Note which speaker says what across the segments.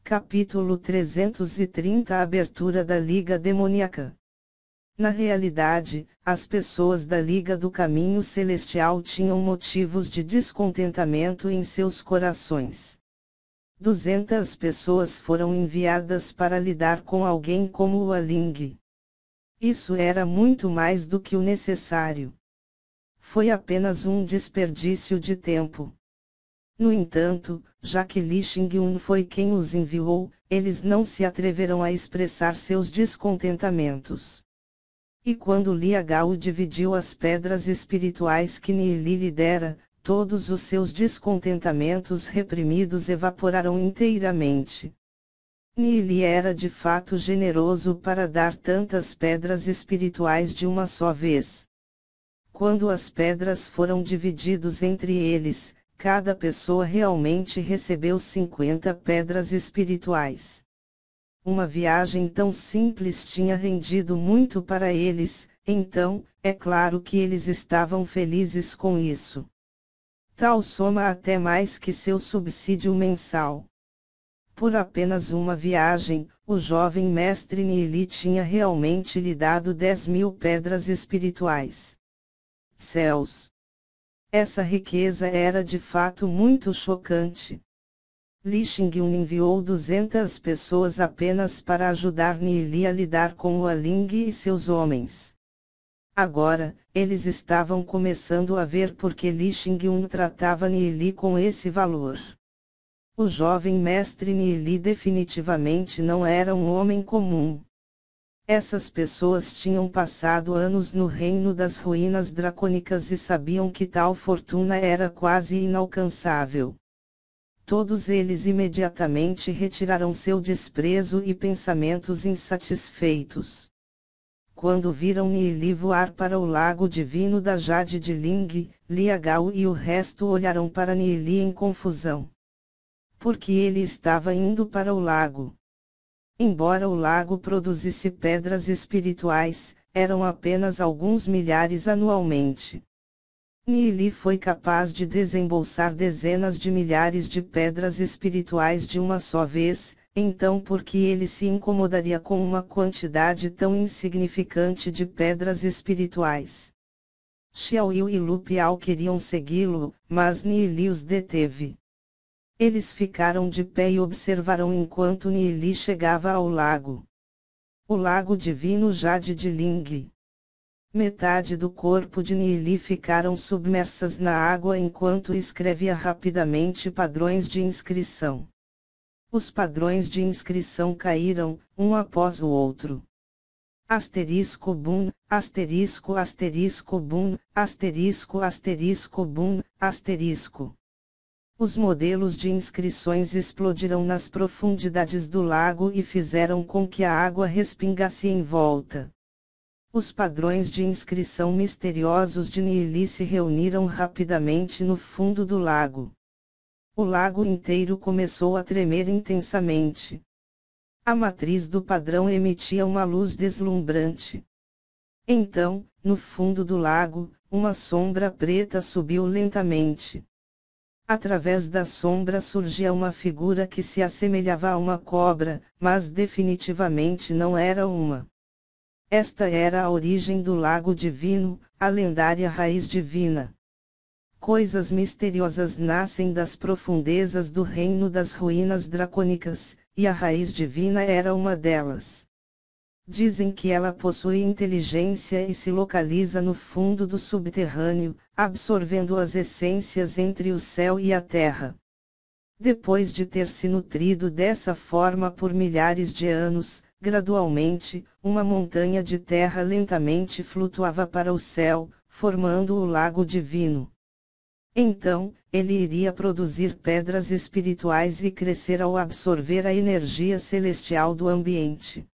Speaker 1: Capítulo 330 Abertura da Liga Demoníaca. Na realidade, as pessoas da Liga do Caminho Celestial tinham motivos de descontentamento em seus corações. 200 pessoas foram enviadas para lidar com alguém como o Aling. Isso era muito mais do que o necessário. Foi apenas um desperdício de tempo. No entanto, já que Li Xingyun foi quem os enviou, eles não se atreveram a expressar seus descontentamentos. E quando Lia Gao dividiu as pedras espirituais que Ni lhe dera, todos os seus descontentamentos reprimidos evaporaram inteiramente. Ni Li era de fato generoso para dar tantas pedras espirituais de uma só vez. Quando as pedras foram divididas entre eles, cada pessoa realmente recebeu 50 pedras espirituais. Uma viagem tão simples tinha rendido muito para eles, então, é claro que eles estavam felizes com isso. Tal soma até mais que seu subsídio mensal. Por apenas uma viagem, o jovem mestre Ni tinha realmente lhe dado 10.000 pedras espirituais. Céus! Essa riqueza era de fato muito chocante. Li Xingyun enviou 200 pessoas apenas para ajudar Ni a lidar com o Aling e seus homens. Agora, eles estavam começando a ver por que Li Xingyun tratava Ni com esse valor. O jovem mestre Ni definitivamente não era um homem comum. Essas pessoas tinham passado anos no reino das ruínas dracônicas e sabiam que tal fortuna era quase inalcançável. Todos eles imediatamente retiraram seu desprezo e pensamentos insatisfeitos. Quando viram Ni voar para o lago divino da Jade de Ling, Lia Gao e o resto olharam para Ni em confusão. Porque ele estava indo para o lago. Embora o lago produzisse pedras espirituais, eram apenas alguns milhares anualmente. Ni foi capaz de desembolsar dezenas de milhares de pedras espirituais de uma só vez, então por que ele se incomodaria com uma quantidade tão insignificante de pedras espirituais? Xiao Yu e Lu Piao queriam segui-lo, mas Ni os deteve. Eles ficaram de pé e observaram enquanto Ni chegava ao lago. O lago divino Jade de Ling. Metade do corpo de Ni ficaram submersas na água enquanto escrevia rapidamente padrões de inscrição. Os padrões de inscrição caíram, um após o outro. Asterisco bum, asterisco asterisco bum, asterisco asterisco bum, asterisco. Os modelos de inscrições explodiram nas profundidades do lago e fizeram com que a água respingasse em volta. Os padrões de inscrição misteriosos de Ni se reuniram rapidamente no fundo do lago. O lago inteiro começou a tremer intensamente. A matriz do padrão emitia uma luz deslumbrante. Então, no fundo do lago, uma sombra preta subiu lentamente. Através da sombra surgia uma figura que se assemelhava a uma cobra, mas definitivamente não era uma. Esta era a origem do Lago Divino, a lendária raiz divina. Coisas misteriosas nascem das profundezas do reino das ruínas dracônicas, e a raiz divina era uma delas. Dizem que ela possui inteligência e se localiza no fundo do subterrâneo, absorvendo as essências entre o céu e a terra. Depois de ter se nutrido dessa forma por milhares de anos, gradualmente, uma montanha de terra lentamente flutuava para o céu, formando o lago divino. Então, ele iria produzir pedras espirituais e crescer ao absorver a energia celestial do ambiente.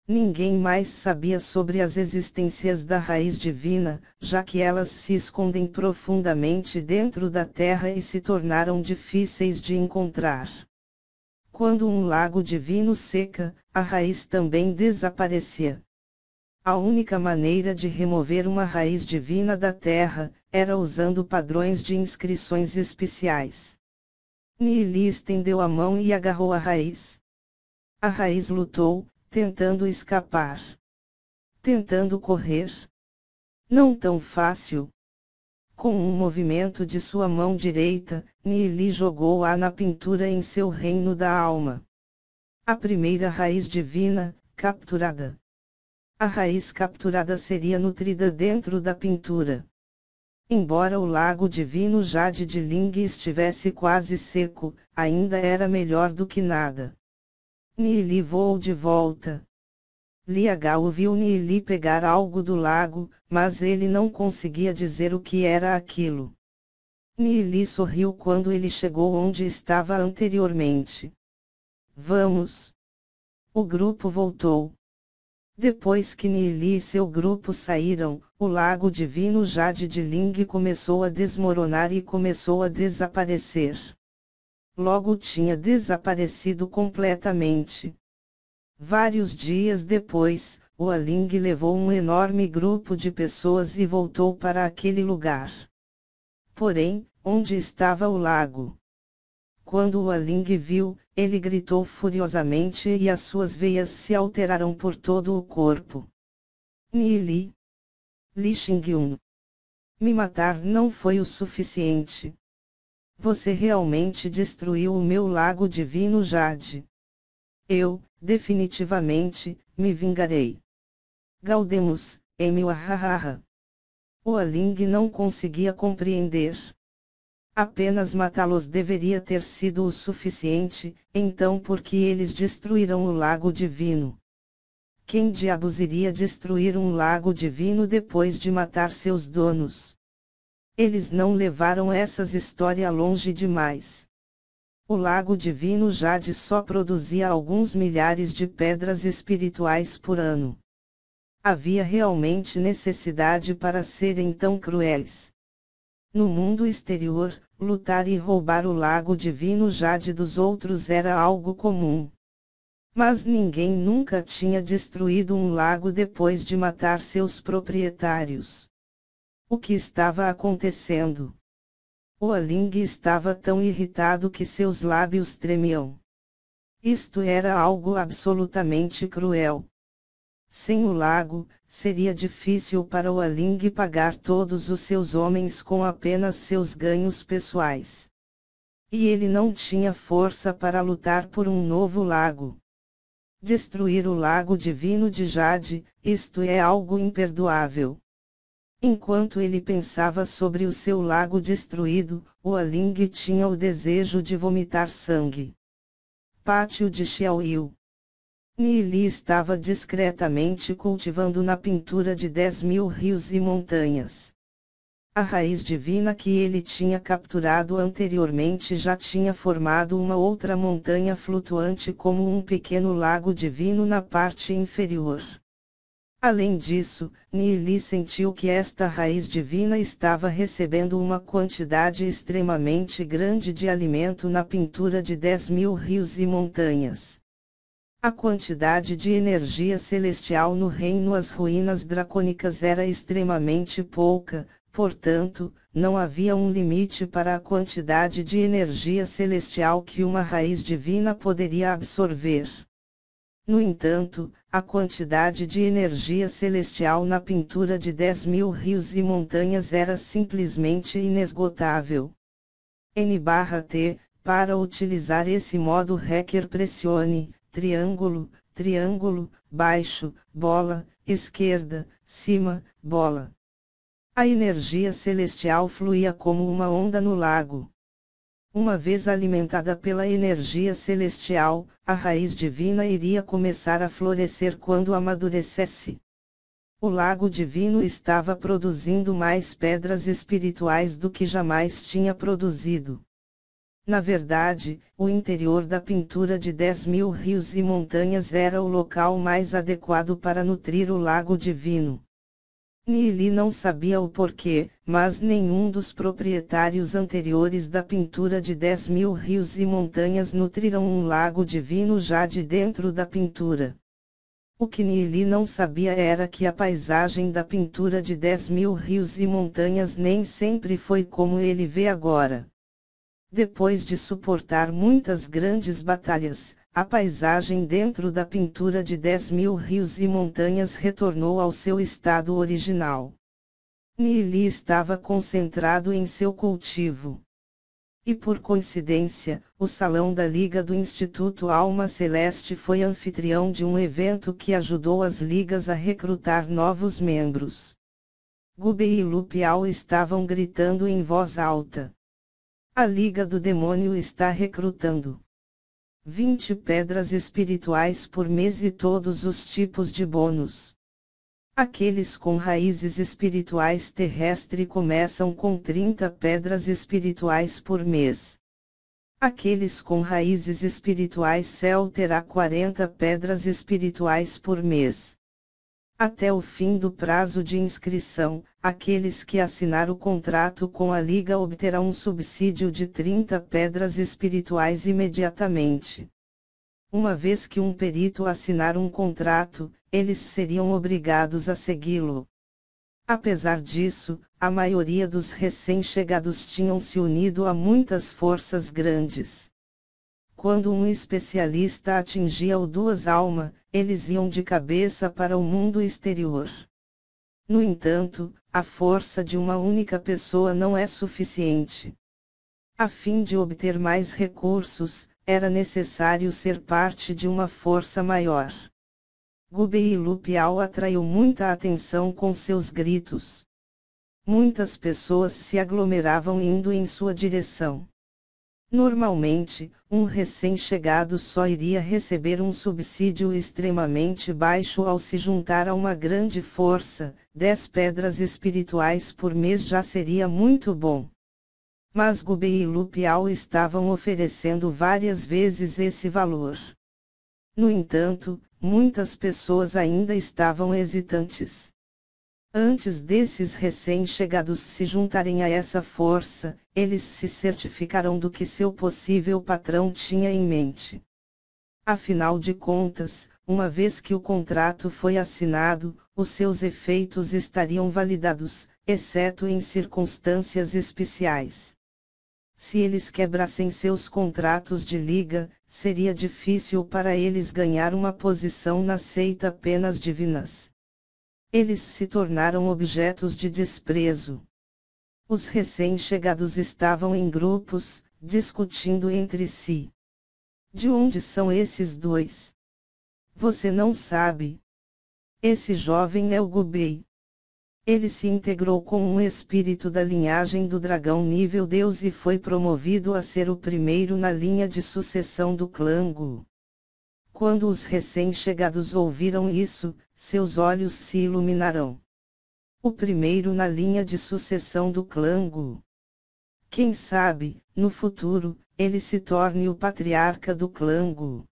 Speaker 1: Ninguém mais sabia sobre as existências da raiz divina, já que elas se escondem profundamente dentro da terra e se tornaram difíceis de encontrar. Quando um lago divino seca, a raiz também desaparecia. A única maneira de remover uma raiz divina da terra, era usando padrões de inscrições especiais. Nili estendeu a mão e agarrou a raiz. A raiz lutou, tentando escapar. Tentando correr. Não tão fácil. Com um movimento de sua mão direita, Nili jogou-a na pintura em seu reino da alma. A primeira raiz divina, capturada. A raiz capturada seria nutrida dentro da pintura. Embora o lago divino Jade de Ling estivesse quase seco, ainda era melhor do que nada. Nili voou de volta. Liagao viu Nili pegar algo do lago, mas ele não conseguia dizer o que era aquilo. Nili sorriu quando ele chegou onde estava anteriormente. Vamos! O grupo voltou. Depois que Nili e seu grupo saíram, o lago divino Jade de Ling começou a desmoronar e começou a desaparecer. Logo tinha desaparecido completamente. Vários dias depois, o Aling levou um enorme grupo de pessoas e voltou para aquele lugar. Porém, onde estava o lago? Quando o Aling viu, ele gritou furiosamente e as suas veias se alteraram por todo o corpo. Nili! Li Xingyun! Me matar não foi o suficiente. Você realmente destruiu o meu lago divino Jade. Eu, definitivamente, me vingarei. Gaudemus, Emil. O Aling não conseguia compreender. Apenas matá-los deveria ter sido o suficiente, então por que eles destruíram o lago divino? Quem diabos iria destruir um lago divino depois de matar seus donos? Eles não levaram essas histórias longe demais. O lago divino Jade só produzia alguns milhares de pedras espirituais por ano. Havia realmente necessidade para serem tão cruéis. No mundo exterior, lutar e roubar o lago divino Jade dos outros era algo comum. Mas ninguém nunca tinha destruído um lago depois de matar seus proprietários. O que estava acontecendo? O Aling estava tão irritado que seus lábios tremiam. Isto era algo absolutamente cruel. Sem o lago, seria difícil para o Aling pagar todos os seus homens com apenas seus ganhos pessoais. E ele não tinha força para lutar por um novo lago. Destruir o lago divino de Jade, isto é algo imperdoável. Enquanto ele pensava sobre o seu lago destruído, o Aling tinha o desejo de vomitar sangue. Pátio de Xiaoyu. Nili estava discretamente cultivando na pintura de 10.000 rios e montanhas. A raiz divina que ele tinha capturado anteriormente já tinha formado uma outra montanha flutuante como um pequeno lago divino na parte inferior. Além disso, Nili sentiu que esta raiz divina estava recebendo uma quantidade extremamente grande de alimento na pintura de 10.000 rios e montanhas. A quantidade de energia celestial no reino as ruínas dracônicas era extremamente pouca, portanto, não havia um limite para a quantidade de energia celestial que uma raiz divina poderia absorver. No entanto, a quantidade de energia celestial na pintura de 10.000 rios e montanhas era simplesmente inesgotável. N/T, para utilizar esse modo requer pressione, triângulo, triângulo, baixo, bola, esquerda, cima, bola. A energia celestial fluía como uma onda no lago. Uma vez alimentada pela energia celestial, a raiz divina iria começar a florescer quando amadurecesse. O lago divino estava produzindo mais pedras espirituais do que jamais tinha produzido. Na verdade, o interior da pintura de 10.000 rios e montanhas era o local mais adequado para nutrir o lago divino. Nili não sabia o porquê, mas nenhum dos proprietários anteriores da pintura de 10.000 rios e montanhas nutriram um lago divino já de dentro da pintura. O que Nili não sabia era que a paisagem da pintura de 10.000 rios e montanhas nem sempre foi como ele vê agora. Depois de suportar muitas grandes batalhas, a paisagem dentro da pintura de 10.000 rios e montanhas retornou ao seu estado original. Nili estava concentrado em seu cultivo. E por coincidência, o salão da Liga do Instituto Alma Celeste foi anfitrião de um evento que ajudou as ligas a recrutar novos membros. Gubei e Lupial estavam gritando em voz alta. A Liga do Demônio está recrutando 20 pedras espirituais por mês e todos os tipos de bônus. Aqueles com raízes espirituais terrestres começam com 30 pedras espirituais por mês. Aqueles com raízes espirituais céu terá 40 pedras espirituais por mês. Até o fim do prazo de inscrição, aqueles que assinar o contrato com a Liga obterão um subsídio de 30 pedras espirituais imediatamente. Uma vez que um perito assinar um contrato, eles seriam obrigados a segui-lo. Apesar disso, a maioria dos recém-chegados tinham se unido a muitas forças grandes. Quando um especialista atingia o duas alma, eles iam de cabeça para o mundo exterior. No entanto, a força de uma única pessoa não é suficiente. A fim de obter mais recursos, era necessário ser parte de uma força maior. Gubei e Lupial atraiu muita atenção com seus gritos. Muitas pessoas se aglomeravam indo em sua direção. Normalmente, um recém-chegado só iria receber um subsídio extremamente baixo ao se juntar a uma grande força, 10 pedras espirituais por mês já seria muito bom. Mas Gubei e Lupial estavam oferecendo várias vezes esse valor. No entanto, muitas pessoas ainda estavam hesitantes. Antes desses recém-chegados se juntarem a essa força, eles se certificaram do que seu possível patrão tinha em mente. Afinal de contas, uma vez que o contrato foi assinado, os seus efeitos estariam validados, exceto em circunstâncias especiais. Se eles quebrassem seus contratos de liga, seria difícil para eles ganhar uma posição na seita Penas Divinas. Eles se tornaram objetos de desprezo. Os recém-chegados estavam em grupos, discutindo entre si. De onde são esses dois? Você não sabe. Esse jovem é o Gubei. Ele se integrou com um espírito da linhagem do dragão nível Deus e foi promovido a ser o primeiro na linha de sucessão do clã Gu. Quando os recém-chegados ouviram isso, seus olhos se iluminaram. O primeiro na linha de sucessão do clã Gu. Quem sabe, no futuro, ele se torne o patriarca do clã Gu.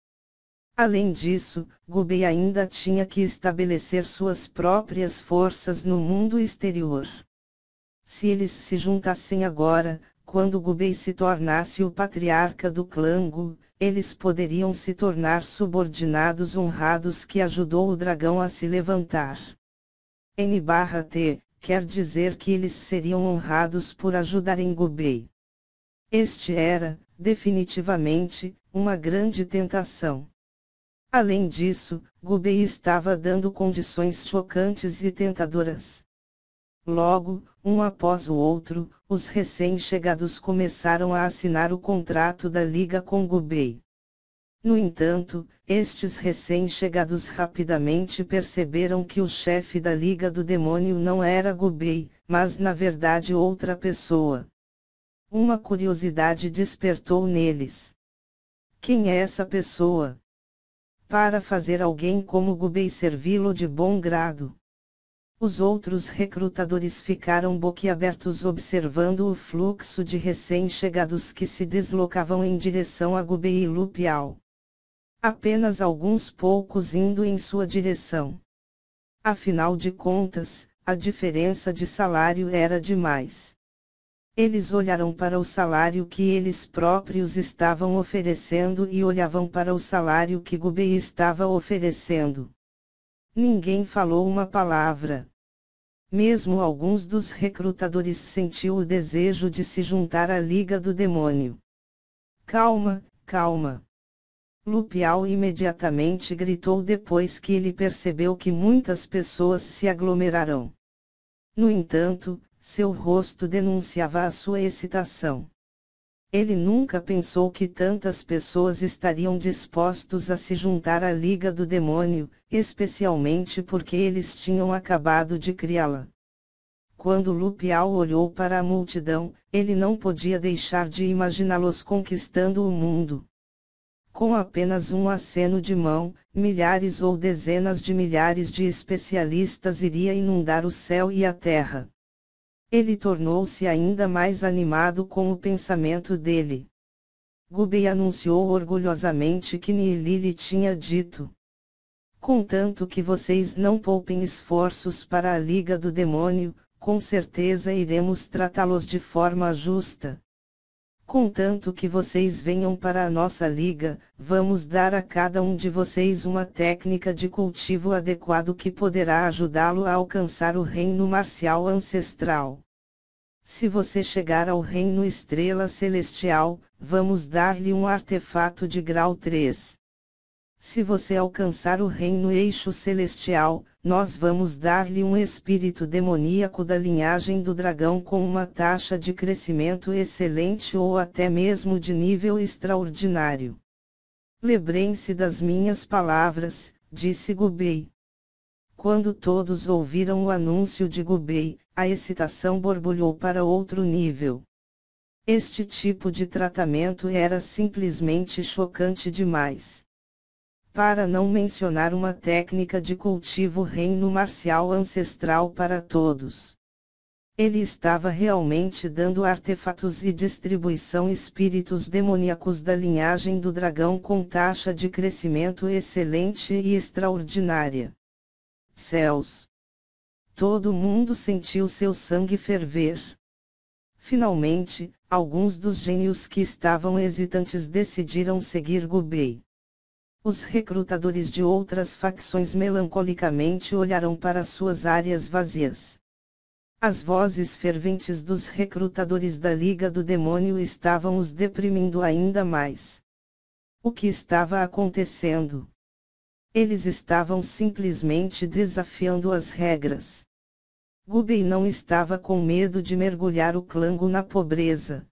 Speaker 1: Além disso, Gubei ainda tinha que estabelecer suas próprias forças no mundo exterior. Se eles se juntassem agora, quando Gubei se tornasse o patriarca do clã Gu, eles poderiam se tornar subordinados honrados que ajudou o dragão a se levantar. N/T, quer dizer que eles seriam honrados por ajudarem Gubei. Este era, definitivamente, uma grande tentação. Além disso, Gubei estava dando condições chocantes e tentadoras. Logo, um após o outro, os recém-chegados começaram a assinar o contrato da liga com Gubei. No entanto, estes recém-chegados rapidamente perceberam que o chefe da Liga do Demônio não era Gubei, mas na verdade outra pessoa. Uma curiosidade despertou neles. Quem é essa pessoa? Para fazer alguém como Gubei servi-lo de bom grado. Os outros recrutadores ficaram boquiabertos observando o fluxo de recém-chegados que se deslocavam em direção a Gubei e Lupial. Apenas alguns poucos indo em sua direção. Afinal de contas, a diferença de salário era demais. Eles olharam para o salário que eles próprios estavam oferecendo e olhavam para o salário que Gubei estava oferecendo. Ninguém falou uma palavra. Mesmo alguns dos recrutadores sentiu o desejo de se juntar à Liga do Demônio. Calma, calma. Lupial imediatamente gritou depois que ele percebeu que muitas pessoas se aglomerarão. No entanto, seu rosto denunciava a sua excitação. Ele nunca pensou que tantas pessoas estariam dispostos a se juntar à Liga do Demônio, especialmente porque eles tinham acabado de criá-la. Quando Lupial olhou para a multidão, ele não podia deixar de imaginá-los conquistando o mundo. Com apenas um aceno de mão, milhares ou dezenas de milhares de especialistas iria inundar o céu e a terra. Ele tornou-se ainda mais animado com o pensamento dele. Gubei anunciou orgulhosamente que Nili lhe tinha dito: contanto que vocês não poupem esforços para a Liga do Demônio, com certeza iremos tratá-los de forma justa. Contanto que vocês venham para a nossa liga, vamos dar a cada um de vocês uma técnica de cultivo adequado que poderá ajudá-lo a alcançar o reino marcial ancestral. Se você chegar ao reino estrela celestial, vamos dar-lhe um artefato de grau 3. Se você alcançar o reino eixo celestial, nós vamos dar-lhe um espírito demoníaco da linhagem do dragão com uma taxa de crescimento excelente ou até mesmo de nível extraordinário. Lembrem-se das minhas palavras, disse Gubei. Quando todos ouviram o anúncio de Gubei, a excitação borbulhou para outro nível. Este tipo de tratamento era simplesmente chocante demais. Para não mencionar uma técnica de cultivo reino marcial ancestral para todos. Ele estava realmente dando artefatos e distribuição espíritos demoníacos da linhagem do dragão com taxa de crescimento excelente e extraordinária. Céus! Todo mundo sentiu seu sangue ferver. Finalmente, alguns dos gênios que estavam hesitantes decidiram seguir Gubei. Os recrutadores de outras facções melancolicamente olharam para suas áreas vazias. As vozes ferventes dos recrutadores da Liga do Demônio estavam os deprimindo ainda mais. O que estava acontecendo? Eles estavam simplesmente desafiando as regras. Gubei não estava com medo de mergulhar o clã na pobreza.